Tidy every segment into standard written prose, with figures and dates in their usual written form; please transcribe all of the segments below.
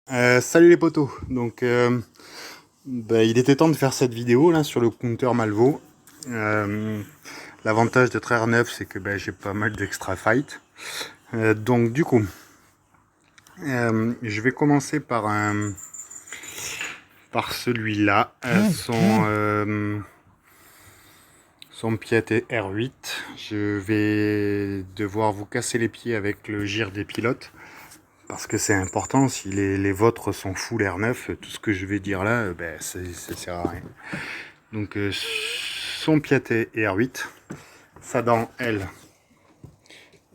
Salut les potos, donc il était temps de faire cette vidéo là sur le compteur Malvo. Euh, L'avantage d'être R9 c'est que j'ai pas mal d'extra fight. Donc du coup, je vais commencer par celui-là, son Piat R8. Je vais devoir vous casser les pieds avec le gire des pilotes. Parce que c'est important, si les vôtres sont full R9, tout ce que je vais dire là, ça sert à rien. Donc son Piaget R8, sa dent, elle,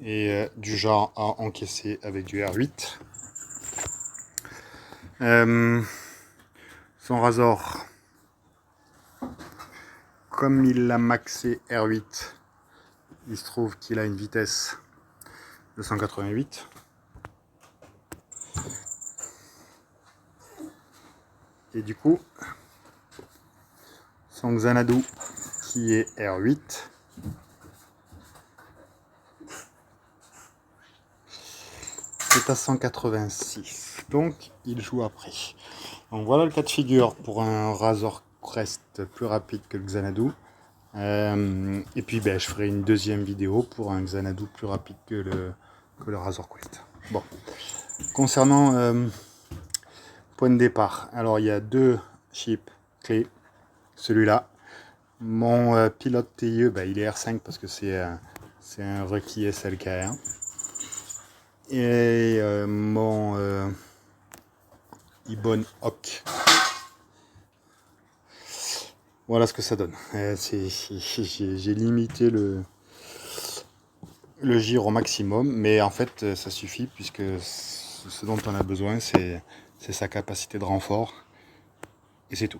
est du genre à encaisser avec du R8. Son Razor, comme il l'a maxé R8, il se trouve qu'il a une vitesse de 188. Et du coup, son Xanadu qui est R8, c'est à 186. Donc il joue après. Donc voilà le cas de figure pour un Razor Crest plus rapide que le Xanadu. Et puis je ferai une deuxième vidéo pour un Xanadu plus rapide que le Razor Quest. Bon, concernant point de départ, alors il y a deux chips clés. Celui-là, mon pilote TIE, il est R5 parce que c'est un requis SLKR. Et mon Ibon Hawk. Voilà ce que ça donne. J'ai limité le gire au maximum, mais en fait ça suffit puisque ce dont on a besoin c'est sa capacité de renfort et c'est tout.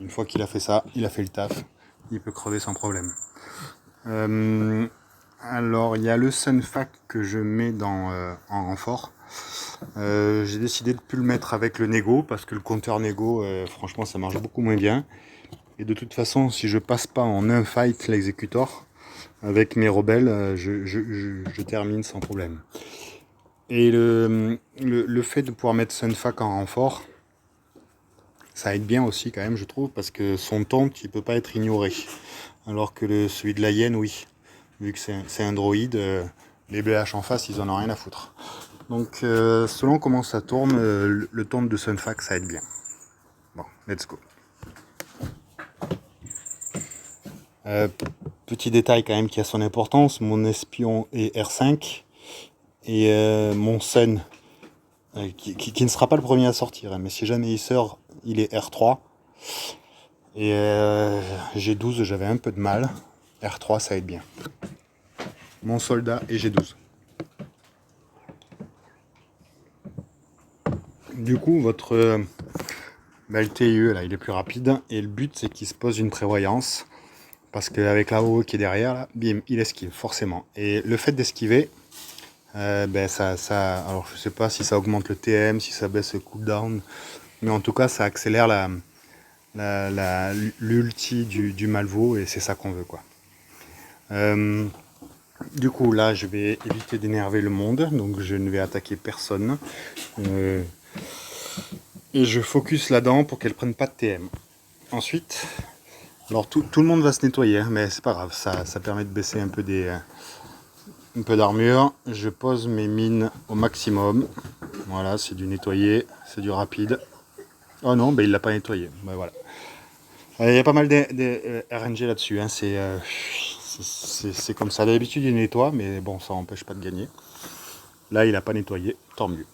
Une fois qu'il a fait ça, il a fait le taf, il peut crever sans problème. Alors il y a le Sunfac que je mets en renfort. J'ai décidé de ne plus le mettre avec le Nego parce que le compteur Nego franchement ça marche beaucoup moins bien, et de toute façon si je passe pas en un fight l'exécutor avec mes rebelles, je termine sans problème. Et le fait de pouvoir mettre Sunfac en renfort, ça aide bien aussi quand même, je trouve, parce que son taunt, il peut pas être ignoré. Alors que celui de la hyène, oui. Vu que c'est un droïde, les BH en face, ils en ont rien à foutre. Donc, selon comment ça tourne, le taunt de Sunfac, ça aide bien. Bon, let's go. Petit détail quand même qui a son importance, mon espion est R5 et mon Sun, qui ne sera pas le premier à sortir, hein, mais si jamais il sort, il est R3. Et G12, j'avais un peu de mal. R3, ça aide bien. Mon soldat est G12. Du coup, votre le TIE, là, il est plus rapide. Et le but, c'est qu'il se pose une prévoyance. Parce qu'avec la OE qui est derrière, là, bim, il esquive, forcément. Et le fait d'esquiver, alors je sais pas si ça augmente le TM, si ça baisse le cooldown, mais en tout cas, ça accélère l'ulti du Malvo, et c'est ça qu'on veut, quoi. Du coup, là, je vais éviter d'énerver le monde, donc je ne vais attaquer personne. Et je focus là-dedans pour qu'elle prenne pas de TM. Ensuite, alors tout le monde va se nettoyer, hein, mais c'est pas grave, ça permet de baisser un peu d'armure. Je pose mes mines au maximum. Voilà, c'est du nettoyer, c'est du rapide. Oh non, il l'a pas nettoyé. Voilà. Il y a pas mal de RNG là-dessus, hein, c'est comme ça. D'habitude, il nettoie, mais bon, ça n'empêche pas de gagner. Là, il n'a pas nettoyé, tant mieux.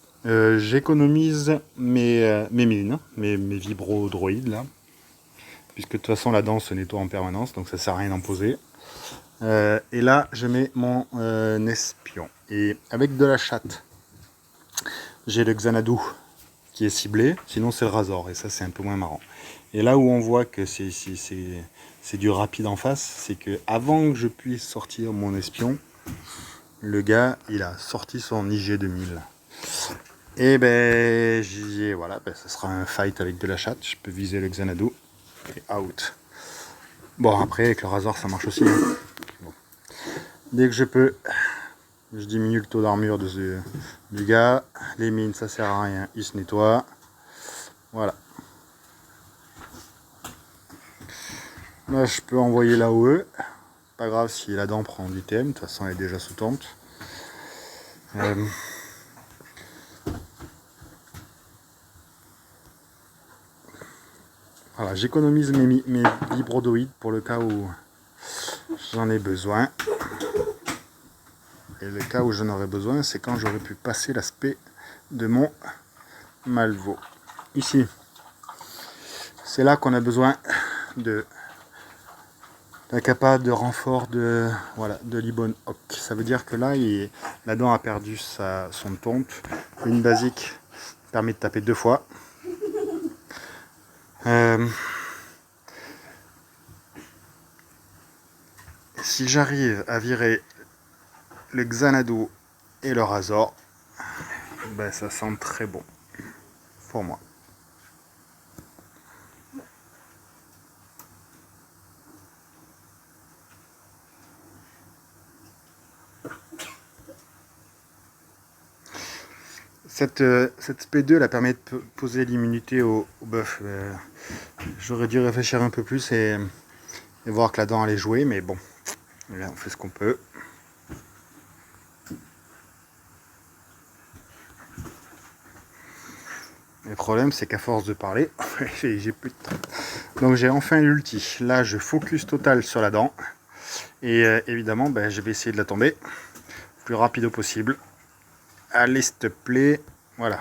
J'économise mes mines, mes vibro-droïdes, là. Puisque de toute façon, la dent se nettoie en permanence, donc ça sert à rien d'en poser. Et là, je mets mon espion. Et avec de la chatte, j'ai le Xanadu qui est ciblé, sinon c'est le Razor, et ça, c'est un peu moins marrant. Et là où on voit que c'est du rapide en face, c'est que avant que je puisse sortir mon espion, le gars, il a sorti son IG 2000. Et voilà, ce sera un fight avec de la chatte. Je peux viser le Xanadu et out. Bon, après, avec le Razor, ça marche aussi. Hein. Bon. Dès que je peux, Je diminue le taux d'armure du gars. Les mines, ça sert à rien, il se nettoie. Voilà. Là, je peux envoyer l'AOE. Pas grave si la dent prend du thème, de toute façon elle est déjà sous tente. Voilà, j'économise mes vibrodoïdes pour le cas où j'en ai besoin. Et le cas où j'en aurais besoin, c'est quand j'aurais pu passer l'aspect de mon Malvo. Ici, c'est là qu'on a besoin d'un capable de renfort de l'Ibon Hoc. Ça veut dire que là, la dent a perdu son tonte. Une basique permet de taper 2 fois. Si j'arrive à virer le Xanadu et le Razor, ben ça sent très bon pour moi. Cette P2 elle permet de poser l'immunité au bœuf. J'aurais dû réfléchir un peu plus et voir que la dent allait jouer, mais bon, là, on fait ce qu'on peut. Le problème, c'est qu'à force de parler, j'ai plus de temps. Donc j'ai enfin l'ulti. Là, je focus total sur la dent. Et évidemment, ben, je vais essayer de la tomber le plus rapide possible. Allez, s'il te plaît. Voilà.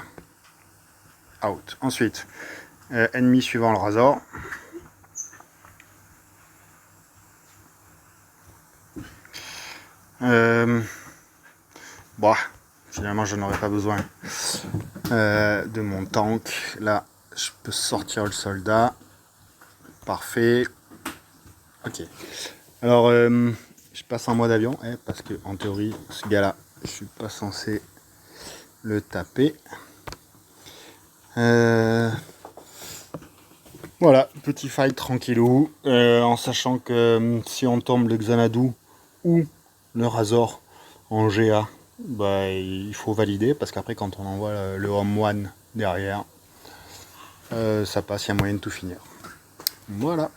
Out. Ensuite, ennemi suivant le Razor. Bon, finalement, je n'aurais pas besoin de mon tank. Là, je peux sortir le soldat. Parfait. Ok. Alors, je passe en mode avion, parce que en théorie, ce gars-là, je suis pas censé le taper. Voilà, petit fight tranquillou, en sachant que si on tombe le Xanadu ou le Razor en GA, bah, il faut valider, parce qu'après quand on envoie le Home One derrière, ça passe, il y a moyen de tout finir. Voilà.